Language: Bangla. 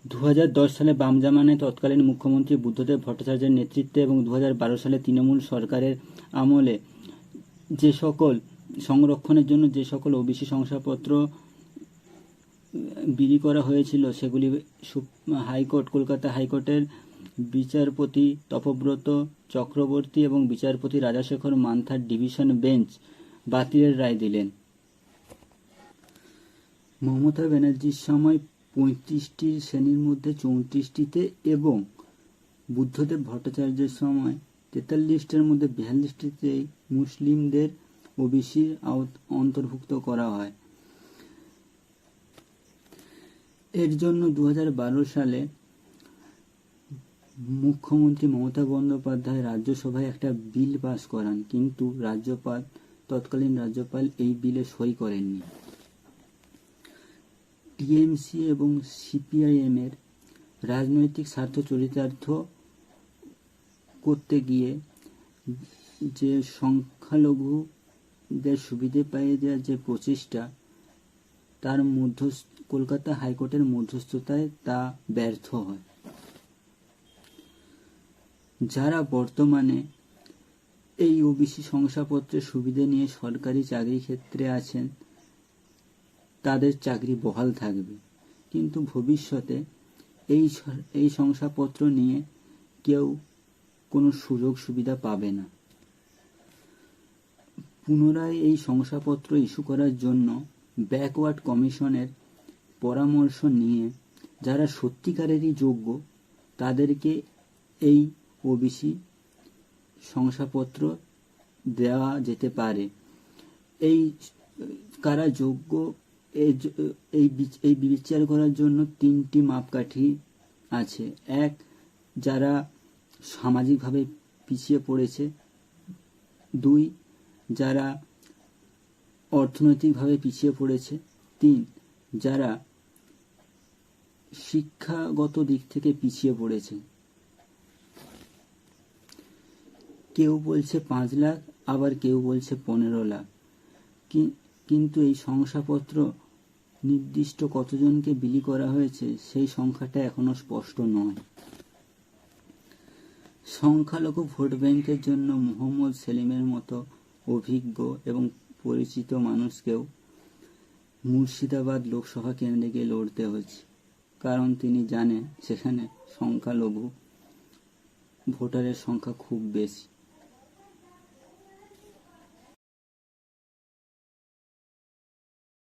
2010 সালে বাম জামানায় তৎকালীন মুখ্যমন্ত্রী বুদ্ধদেব ভট্টাচার্যের নেতৃত্বে এবং 2012 সালে তৃণমূল সরকারের আমলে যে সকল সংরক্ষণের জন্য যে সকল ওবিসি শংসাপত্র বিলি করা হয়েছিল সেগুলি কলকাতা হাইকোর্টের বিচারপতি তপব্রত চক্রবর্তী এবং বিচারপতি রাজাশেখর মান্থার ডিভিশন বেঞ্চ বাতিলের রায় দিলেন। মমতা ব্যানার্জির সময় 35টি শ্রেণীর মধ্যে 34টিতে এবং বুদ্ধদেব ভট্টাচার্যের সময় 43টার মধ্যে 42টিতে মুসলিমদের ওবিসির অন্তর্ভুক্ত করা হয়। এর জন্য 2012 সালে মুখ্যমন্ত্রী মমতা বন্দ্যোপাধ্যায় রাজ্যসভায় একটা বিল পাস করান, কিন্তু তৎকালীন রাজ্যপাল এই বিলে সই করেননি। টিএমসি এবং সিপিআইএম এর রাজনৈতিক স্বার্থ চরিতার্থ করতে গিয়ে যে সংখ্যালঘুদের সুবিধে পাইয়ে দেওয়ার যে প্রচেষ্টা, তার কলকাতা হাইকোর্টের মধ্যস্থতায় তা ব্যর্থ হয়। যারা বর্তমানে এই ওবিসি শংসাপত্রের সুবিধা নিয়ে সরকারি চাকরি ক্ষেত্রে আছেন, তাদের চাকরি বহাল থাকবে, কিন্তু ভবিষ্যতে এই শংসাপত্র নিয়ে কেউ কোনো সুযোগ সুবিধা পাবে না। পুনরায় এই শংসাপত্র ইস্যু করার জন্য ব্যাকওয়ার্ড কমিশনের পরামর্শ নিয়ে যারা সত্যিকারেরই যোগ্য তাদেরকে এই ওবিসি শংসাপত্র দেওয়া যেতে পারে। কারা যোগ্য এই বিচার করার জন্য 3টি মাপকাঠি আছে। 1, যারা সামাজিকভাবে পিছিয়ে পড়েছে। 2, যারা অর্থনৈতিকভাবে পিছিয়ে পড়েছে। 3, যারা শিক্ষাগত দিক থেকে পিছিয়ে পড়েছে। কেউ বলছে 5 লাখ, আবার কেউ বলছে 15 লাখ। কিন্তু এই শংসাপত্র নির্দিষ্ট কতজনকে বিলি করা হয়েছে সেই সংখ্যাটা এখনো স্পষ্ট নয়। সংখ্যালঘু ভোট ব্যাংকের জন্য মোহাম্মদ সেলিমের মতো অভিজ্ঞ এবং পরিচিত মানুষকেও মুর্শিদাবাদ লোকসভা কেন্দ্রে গিয়ে লড়তে হচ্ছে, কারণ তিনি জানেন সেখানে সংখ্যালঘু ভোটারের সংখ্যা খুব বেশি।